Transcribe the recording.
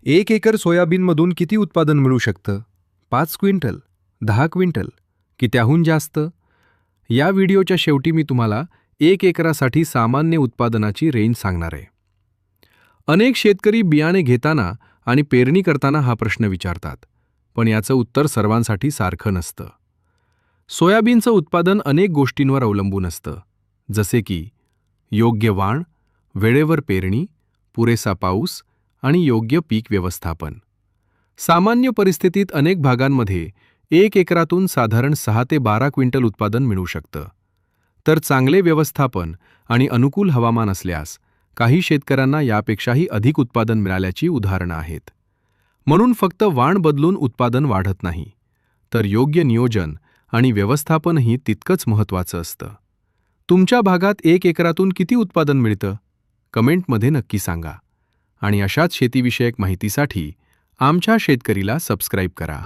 1 acre सोयाबीनमधून किती उत्पादन मिळू शकतं? 5 क्विंटल, 10 क्विंटल की त्याहून जास्त? या व्हिडिओच्या शेवटी मी तुम्हाला 1 एकरासाठी सामान्य उत्पादनाची रेंज सांगणार आहे. अनेक शेतकरी बियाणे घेताना आणि पेरणी करताना हा प्रश्न विचारतात, पण याचं उत्तर सर्वांसाठी सारखं नसतं. सोयाबीनचं उत्पादन अनेक गोष्टींवर अवलंबून असतं, जसे की योग्य वाण, वेळेवर पेरणी, पुरेसा पाऊस आणि योग्य पीक व्यवस्थापन. सामान्य परिस्थितीत अनेक भागांमध्ये 1 एकरातून साधारण 6 ते 12 क्विंटल उत्पादन मिळू शकतं. तर चांगले व्यवस्थापन आणि अनुकूल हवामान असल्यास काही शेतकऱ्यांना यापेक्षाही अधिक उत्पादन मिळाल्याची उदाहरणं आहेत. म्हणून फक्त वाण बदलून उत्पादन वाढत नाही, तर योग्य नियोजन आणि व्यवस्थापनही तितकंच महत्त्वाचं असतं. तुमच्या भागात 1 एकरातून किती उत्पादन मिळतं? कमेंटमध्ये नक्की सांगा. आणि अशाच शेतीविषयक माहितीसाठी आमच्या शेतकरीला सबस्क्राईब करा.